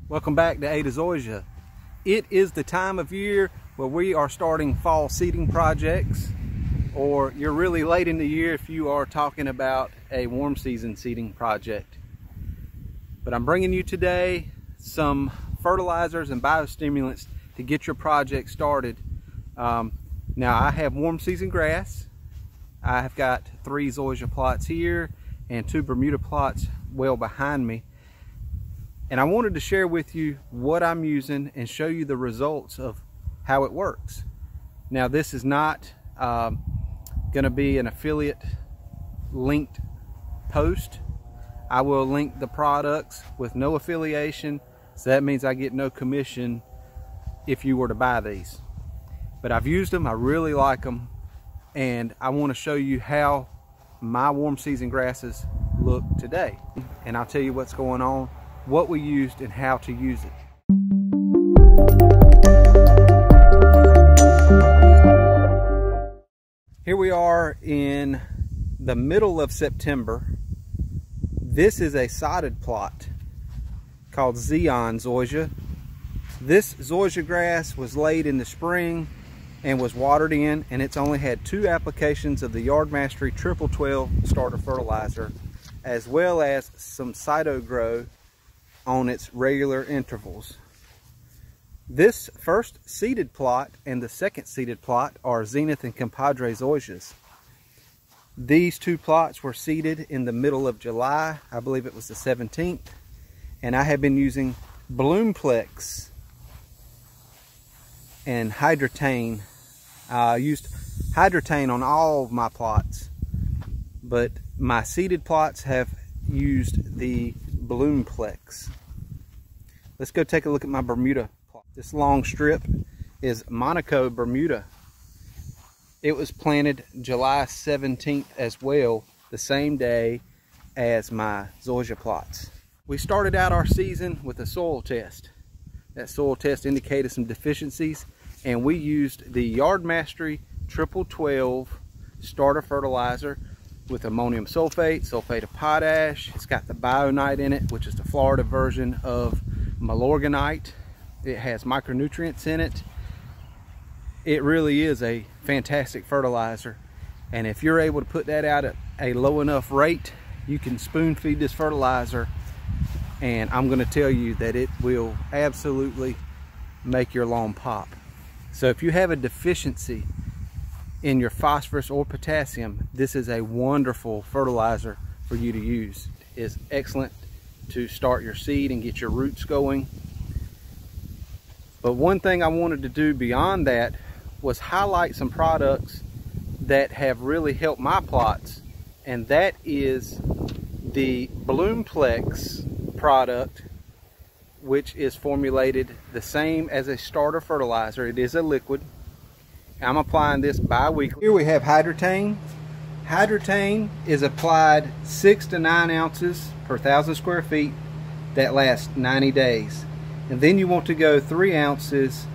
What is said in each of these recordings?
Welcome back to Zoysia. It is the time of year where we are starting fall seeding projects, or you're really late in the year if you are talking about a warm season seeding project. But I'm bringing you today some fertilizers and biostimulants to get your project started. Now I have warm season grass. I have got 3 Zoysia plots here and 2 Bermuda plots well behind me. And I wanted to share with you what I'm using and show you the results of how it works. Now this is not going to be an affiliate linked post. I will link the products with no affiliation, so that means I get no commission if you were to buy these. But I've used them, I really like them, and I want to show you how my warm season grasses look today. And I'll tell you what's going on, what we used, and how to use it. Here we are in the middle of September. This is a sodded plot called Zeon Zoysia. This Zoysia grass was laid in the spring and was watered in, and it's only had 2 applications of the Yardmastery 12-12 starter fertilizer, as well as some CytoGro on its regular intervals. This first seeded plot and the second seeded plot are Zenith and Compadre Zoysias. These 2 plots were seeded in the middle of July, I believe it was the 17th, and I have been using Bloomplex and Hydretain. I used Hydretain on all of my plots, but my seeded plots have used the Bloomplex. Let's go take a look at my Bermuda plot. This long strip is Monaco Bermuda. It was planted July 17th as well, the same day as my Zoysia plots. We started out our season with a soil test. That soil test indicated some deficiencies, and we used the Yardmastery 12-12 starter fertilizer with ammonium sulfate, sulfate of potash. It's got the Bionite in it, which is the Florida version of Milorganite. It has micronutrients in it. It really is a fantastic fertilizer, and if you're able to put that out at a low enough rate, you can spoon feed this fertilizer, and I'm going to tell you that it will absolutely make your lawn pop. So if you have a deficiency in your phosphorus or potassium, this is a wonderful fertilizer for you to use. It's excellent to start your seed and get your roots going. But one thing I wanted to do beyond that was highlight some products that have really helped my plots, and that is the Bloomplex product, which is formulated the same as a starter fertilizer. It is a liquid. I'm applying this bi-weekly. Here we have Hydretain. Hydretain is applied 6 to 9 ounces per 1,000 square feet that lasts 90 days. And then you want to go 3 ounces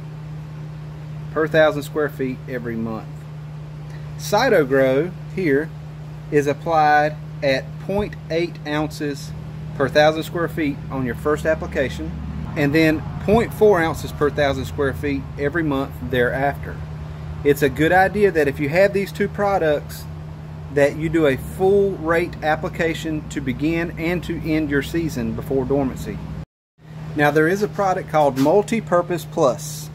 per 1,000 square feet every month. CytoGro here is applied at 0.8 ounces per 1,000 square feet on your first application, and then 0.4 ounces per 1,000 square feet every month thereafter. It's a good idea that if you have these 2 products, that you do a full rate application to begin and to end your season before dormancy. Now there is a product called Multipurpose Plus.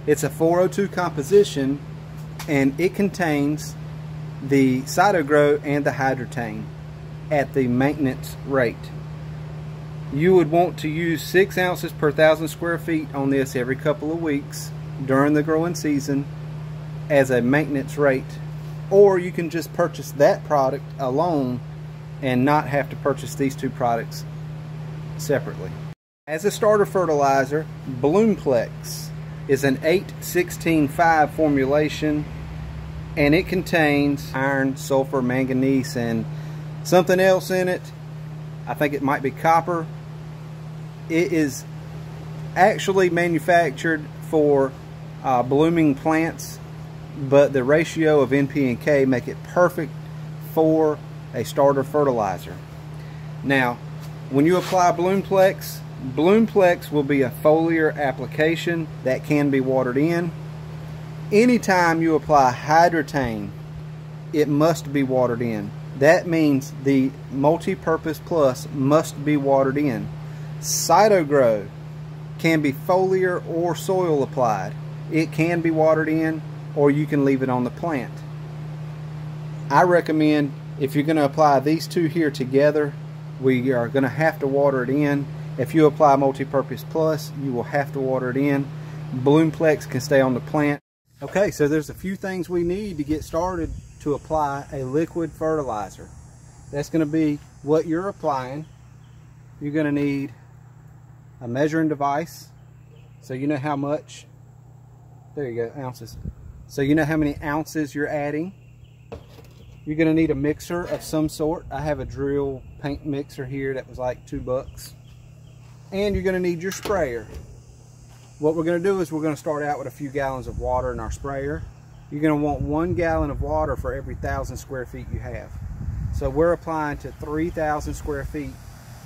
It's a 402 composition, and it contains the CytoGro and the Hydretain at the maintenance rate. You would want to use 6 ounces per 1,000 square feet on this every couple of weeks during the growing season as a maintenance rate, or you can just purchase that product alone and not have to purchase these 2 products separately. As a starter fertilizer, Bloomplex is an 8-16-5 formulation, and it contains iron, sulfur, manganese, and something else in it. I think it might be copper. It is actually manufactured for blooming plants, but the ratio of NP and K make it perfect for a starter fertilizer. Now, when you apply Bloomplex, Bloomplex will be a foliar application that can be watered in. Anytime you apply Hydretain, it must be watered in. That means the Multipurpose Plus must be watered in. CytoGro can be foliar or soil applied. It can be watered in, or you can leave it on the plant. I recommend, if you're going to apply these two here together, we are going to have to water it in. If you apply Multipurpose Plus, you will have to water it in. Bloomplex can stay on the plant. Okay, so there's a few things we need to get started to apply a liquid fertilizer. That's going to be what you're applying. You're going to need a measuring device, so you know how much, there you go, ounces. So you know how many ounces you're adding. You're going to need a mixer of some sort. I have a drill paint mixer here that was like $2. And you're going to need your sprayer. What we're going to do is we're going to start out with a few gallons of water in our sprayer. You're going to want 1 gallon of water for every 1,000 square feet you have. So we're applying to 3,000 square feet.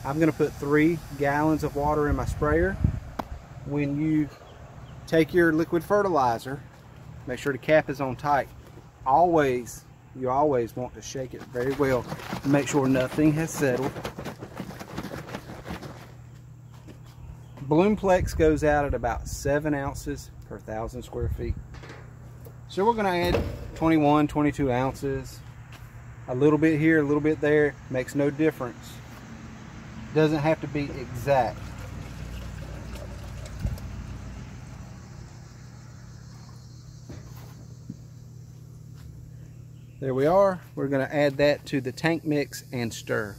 I'm going to put 3 gallons of water in my sprayer. When you take your liquid fertilizer, make sure the cap is on tight. You always want to shake it very well to make sure nothing has settled. Bloomplex goes out at about 7 ounces per 1,000 square feet. So we're going to add 21, 22 ounces. A little bit here, a little bit there, makes no difference. Doesn't have to be exact. There we are. We're going to add that to the tank mix and stir.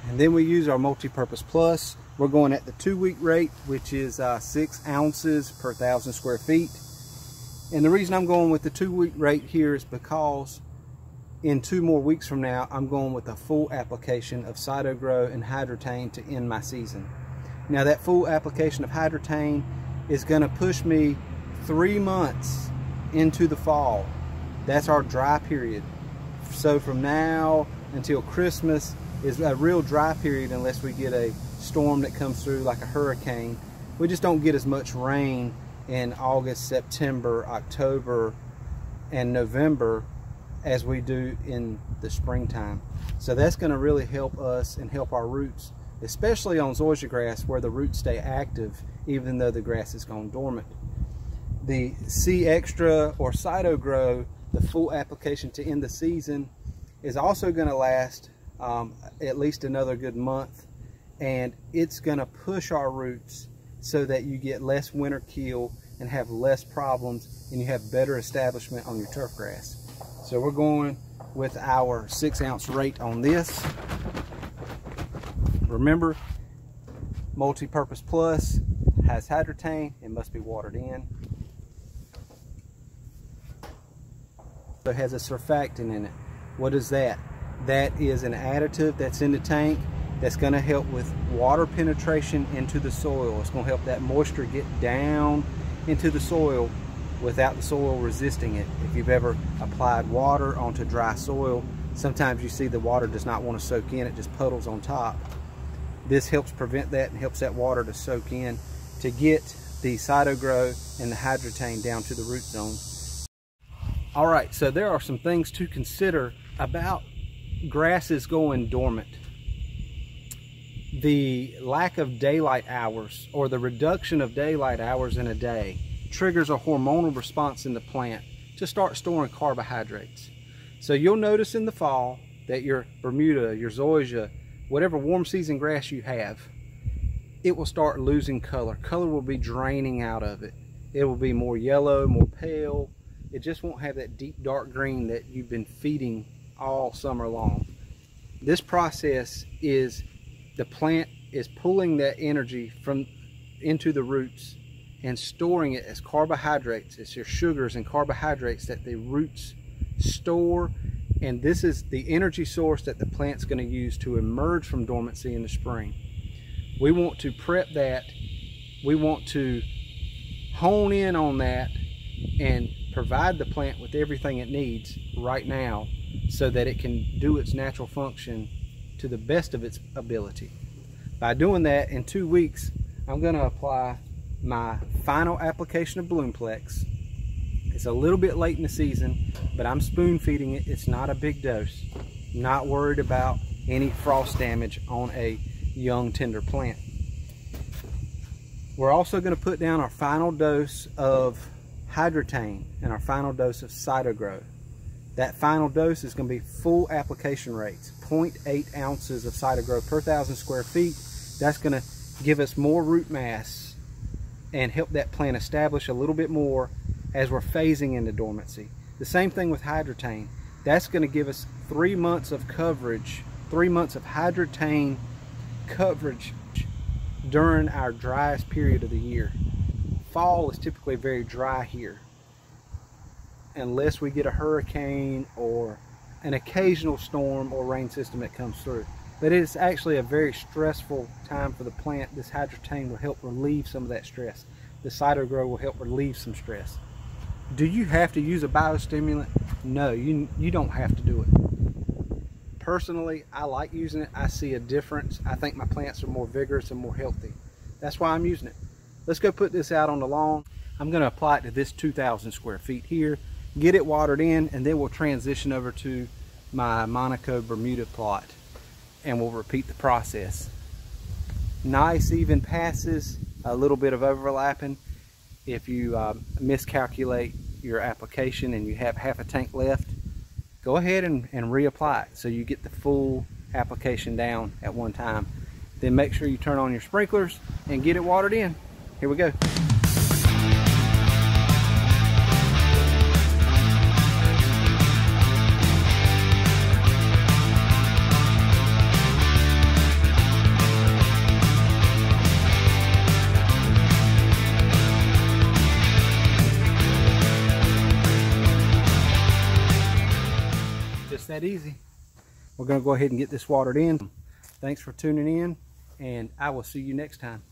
And then we use our Multipurpose Plus. We're going at the 2-week rate, which is 6 ounces per 1,000 square feet. And the reason I'm going with the 2-week rate here is because in 2 more weeks from now, I'm going with a full application of CytoGro and Hydretain to end my season. Now that full application of Hydretain is going to push me 3 months into the fall. That's our dry period. So from now until Christmas is a real dry period unless we get a storm that comes through like a hurricane. We just don't get as much rain in August, September, October, and November as we do in the springtime. So that's going to really help us and help our roots, especially on Zoysia grass where the roots stay active even though the grass has gone dormant. The C Extra or CytoGro, the full application to end the season, is also going to last at least another good month, and it's going to push our roots so that you get less winter kill and have less problems, and you have better establishment on your turf grass. So we're going with our 6 ounce rate on this. Remember, Multipurpose Plus has Hydretain. It must be watered in. It has a surfactant in it. What is that? That is an additive that's in the tank that's going to help with water penetration into the soil. It's going to help that moisture get down into the soil without the soil resisting it. If you've ever applied water onto dry soil, sometimes you see the water does not want to soak in, it just puddles on top. This helps prevent that and helps that water to soak in to get the CytoGro and the Hydretain down to the root zone. Alright, so there are some things to consider about grasses going dormant. The lack of daylight hours or the reduction of daylight hours in a day triggers a hormonal response in the plant to start storing carbohydrates. So you'll notice in the fall that your Bermuda, your Zoysia, whatever warm season grass you have, it will start losing color. Color will be draining out of it. It will be more yellow, more pale. It just won't have that deep dark green that you've been feeding all summer long. This process is the plant is pulling that energy from into the roots and storing it as carbohydrates. It's your sugars and carbohydrates that the roots store, and this is the energy source that the plant's going to use to emerge from dormancy in the spring. We want to prep that. We want to hone in on that and provide the plant with everything it needs right now so that it can do its natural function to the best of its ability. By doing that, in 2 weeks, I'm going to apply my final application of Bloomplex. It's a little bit late in the season, but I'm spoon feeding it. It's not a big dose. I'm not worried about any frost damage on a young tender plant. We're also going to put down our final dose of Hydretain and our final dose of CytoGro. That final dose is going to be full application rates, 0.8 ounces of CytoGro per 1,000 square feet. That's going to give us more root mass and help that plant establish a little bit more as we're phasing into dormancy. The same thing with Hydretain. That's going to give us 3 months of coverage, 3 months of Hydretain coverage during our driest period of the year. Fall is typically very dry here, unless we get a hurricane or an occasional storm or rain system that comes through. But it's actually a very stressful time for the plant. This Hydretain will help relieve some of that stress. The CytoGro will help relieve some stress. Do you have to use a biostimulant? No, you don't have to do it. Personally, I like using it. I see a difference. I think my plants are more vigorous and more healthy. That's why I'm using it. Let's go put this out on the lawn. I'm going to apply it to this 2,000 square feet here, get it watered in, and then we'll transition over to my Monaco Bermuda plot and we'll repeat the process. Nice even passes, a little bit of overlapping. If you miscalculate your application and you have half a tank left, go ahead and reapply it so you get the full application down at one time. Then make sure you turn on your sprinklers and get it watered in. Here we go. Just that easy. We're going to go ahead and get this watered in. Thanks for tuning in, and I will see you next time.